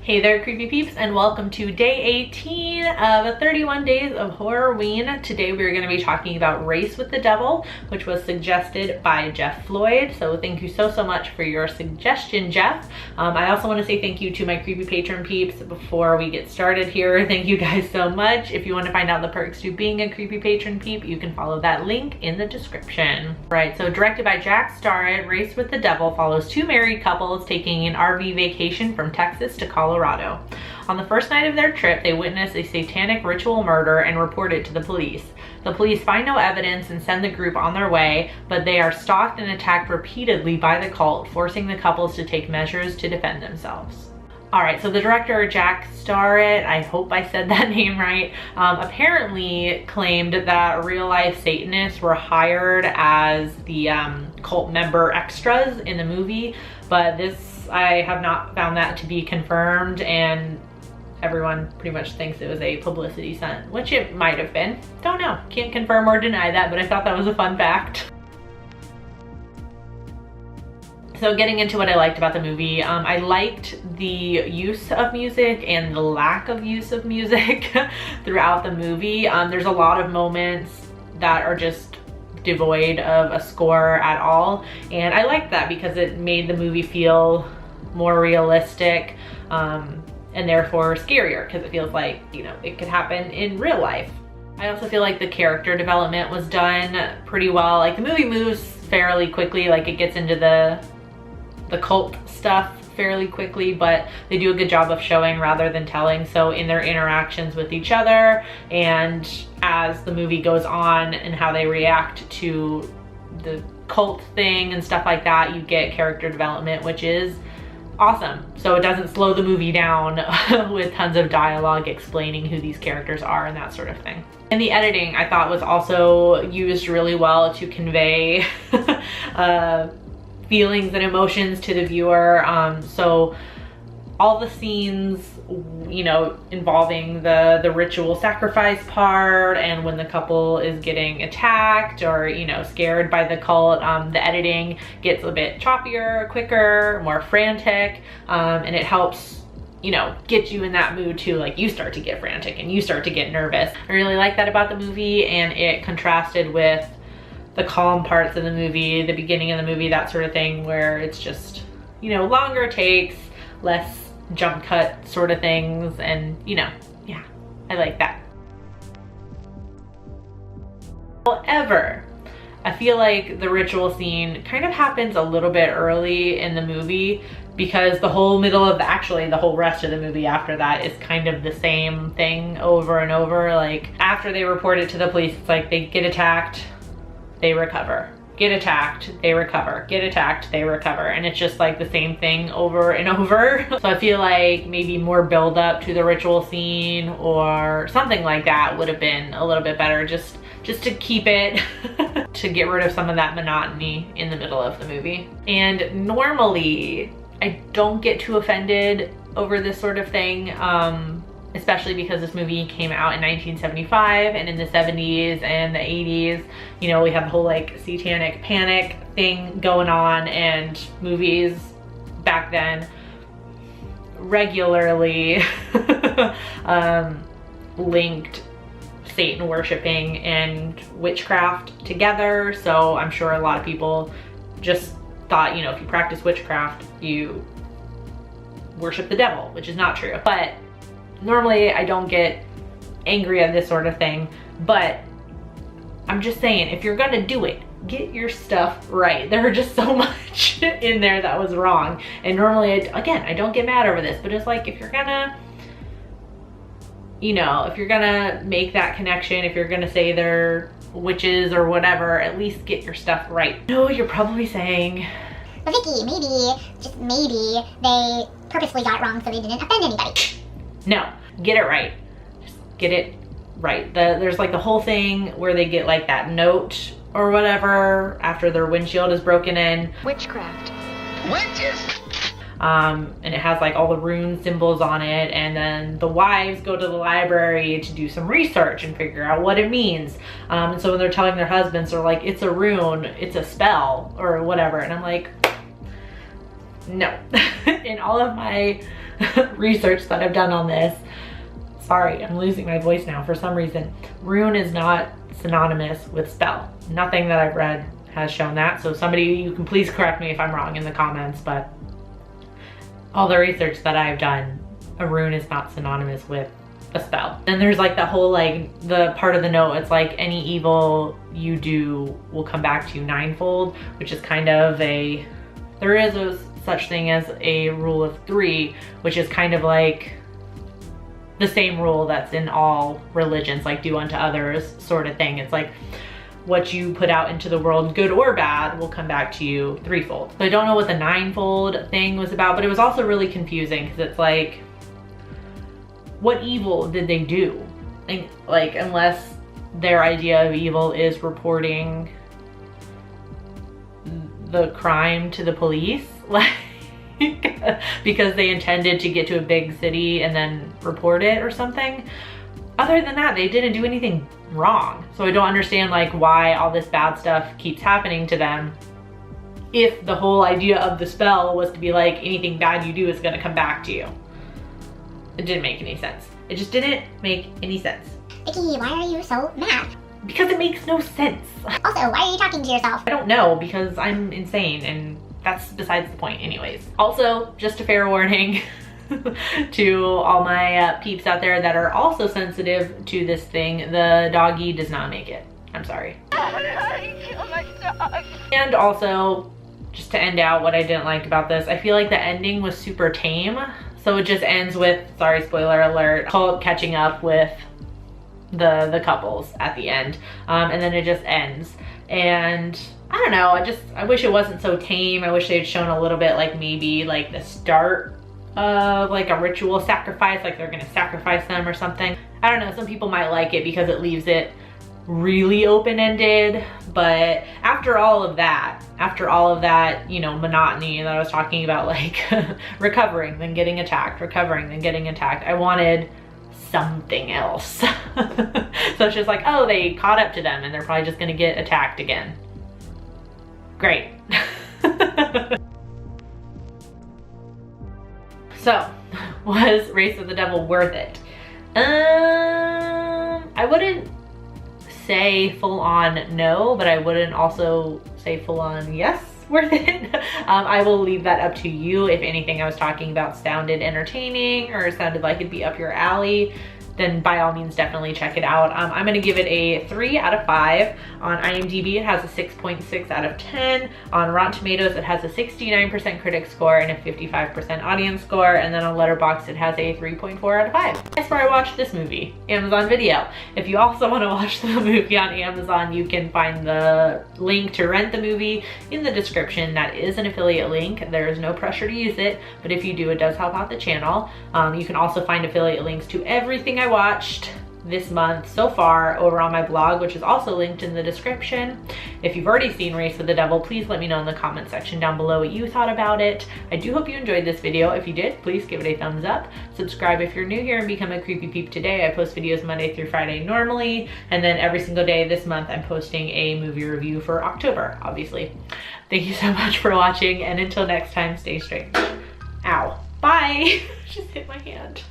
Hey there, creepy peeps, and welcome to day 18 of 31 days of Horrorween. Today we're going to be talking about Race with the Devil, which was suggested by Jeff Floyd. So thank you so much for your suggestion, Jeff. I also want to say thank you to my creepy patron peeps before we get started here. Thank you guys so much. If you want to find out the perks to being a creepy patron peep, you can follow that link in the description. Right, so directed by Jack Starrett, Race with the Devil follows two married couples taking an RV vacation from Texas to Colorado. On the first night of their trip, they witness a satanic ritual murder and report it to the police. The police find no evidence and send the group on their way, but they are stalked and attacked repeatedly by the cult, forcing the couples to take measures to defend themselves. Alright, so the director, Jack Starrett, I hope I said that name right, apparently claimed that real-life Satanists were hired as the cult member extras in the movie, but I have not found that to be confirmed, and everyone pretty much thinks it was a publicity stunt, which it might have been. Don't know, can't confirm or deny that, but I thought that was a fun fact. So getting into what I liked about the movie, I liked the use of music and the lack of use of music throughout the movie. There's a lot of moments that are just devoid of a score at all, and I liked that because it made the movie feel more realistic and therefore scarier, because it feels like, you know, it could happen in real life. I also feel like the character development was done pretty well. Like, the movie moves fairly quickly, like it gets into the cult stuff fairly quickly, but they do a good job of showing rather than telling. So in their interactions with each other and as the movie goes on and how they react to the cult thing and stuff like that, you get character development, which is awesome. So it doesn't slow the movie down with tons of dialogue explaining who these characters are and that sort of thing. And the editing I thought was also used really well to convey feelings and emotions to the viewer. So all the scenes, you know, involving the ritual sacrifice part, and when the couple is getting attacked or, you know, scared by the cult, the editing gets a bit choppier, quicker, more frantic, and it helps, you know, get you in that mood too. Like, you start to get frantic and you start to get nervous. I really like that about the movie, and it contrasted with the calm parts of the movie, the beginning of the movie, that sort of thing, where it's just, you know, longer takes, less jump cut sort of things, and, you know, yeah, I like that. However, I feel like the ritual scene kind of happens a little bit early in the movie, because the whole middle of actually the whole rest of the movie after that is kind of the same thing over and over. Like, after they report it to the police, it's like they get attacked, they recover, get attacked, they recover, get attacked, they recover, and it's just like the same thing over and over. So I feel like maybe more build up to the ritual scene or something like that would have been a little bit better, just to keep it to get rid of some of that monotony in the middle of the movie. And normally I don't get too offended over this sort of thing, especially because this movie came out in 1975, and in the 70s and the 80s, you know, we have the whole like satanic panic thing going on, and movies back then regularly linked Satan worshiping and witchcraft together. So I'm sure a lot of people just thought, you know, if you practice witchcraft, you worship the devil, which is not true. But normally I don't get angry at this sort of thing, but I'm just saying, if you're gonna do it, get your stuff right. There are just so much in there that was wrong. And normally, again, I don't get mad over this, but it's like, if you're gonna, you know, if you're gonna make that connection, if you're gonna say they're witches or whatever, at least get your stuff right. No, you're probably saying, but Vicky, maybe, just maybe, they purposely got it wrong so they didn't offend anybody. No, get it right. Just get it right. There's like the whole thing where they get like that note or whatever after their windshield is broken in. Witchcraft. Witches! And it has like all the rune symbols on it, and then the wives go to the library to do some research and figure out what it means. And so when they're telling their husbands, they're like, it's a rune, it's a spell, or whatever. And I'm like, no. In all of my research that I've done on this. Sorry, I'm losing my voice now for some reason. Rune is not synonymous with spell. Nothing that I've read has shown that. So somebody, you can please correct me if I'm wrong in the comments, but all the research that I've done, a rune is not synonymous with a spell. Then there's like that whole, like, the part of the note, it's like any evil you do will come back to you ninefold, which is kind of a, there is a such thing as a rule of three, which is kind of like the same rule that's in all religions, like do unto others sort of thing. It's like what you put out into the world, good or bad, will come back to you threefold. So I don't know what the ninefold thing was about, but it was also really confusing because it's like, what evil did they do? And like, unless their idea of evil is reporting the crime to the police, like, because they intended to get to a big city and then report it or something. Other than that, they didn't do anything wrong. So I don't understand like why all this bad stuff keeps happening to them if the whole idea of the spell was to be like, anything bad you do is gonna come back to you. It didn't make any sense. It just didn't make any sense. Vicky, why are you so mad? Because it makes no sense. Also, why are you talking to yourself? I don't know, because I'm insane and that's besides the point anyways. Also, just a fair warning to all my peeps out there that are also sensitive to this thing, the doggy does not make it. I'm sorry. And also, just to end out what I didn't like about this, I feel like the ending was super tame. So it just ends with, sorry, spoiler alert, Holt catching up with the couples at the end. And then it just ends. And I don't know, I wish it wasn't so tame. I wish they'd shown a little bit like maybe like the start of like a ritual sacrifice, like they're gonna sacrifice them or something. I don't know, some people might like it because it leaves it really open-ended, but after all of that, you know, monotony that I was talking about, like recovering, then getting attacked, recovering, then getting attacked, I wanted something else. So it's just like, oh, they caught up to them and they're probably just gonna get attacked again. Great. So, was Race with the Devil worth it? I wouldn't say full on no, but I wouldn't also say full on yes, worth it. I will leave that up to you. If anything I was talking about sounded entertaining or sounded like it'd be up your alley, then by all means definitely check it out. I'm gonna give it a 3 out of 5. On IMDb it has a 6.6 out of 10. On Rotten Tomatoes it has a 69% critic score and a 55% audience score. And then on Letterboxd it has a 3.4 out of 5. That's where I watched this movie, Amazon Video. If you also wanna watch the movie on Amazon, you can find the link to rent the movie in the description. That is an affiliate link. There is no pressure to use it, but if you do, it does help out the channel. You can also find affiliate links to everything I watched this month so far over on my blog, which is also linked in the description. If you've already seen Race with the Devil, please let me know in the comment section down below what you thought about it. I do hope you enjoyed this video. If you did, please give it a thumbs up. Subscribe if you're new here and become a creepy peep today. I post videos Monday through Friday normally, and then every single day this month I'm posting a movie review for October, obviously. Thank you so much for watching, and until next time, stay strange. Ow. Bye. Just hit my hand.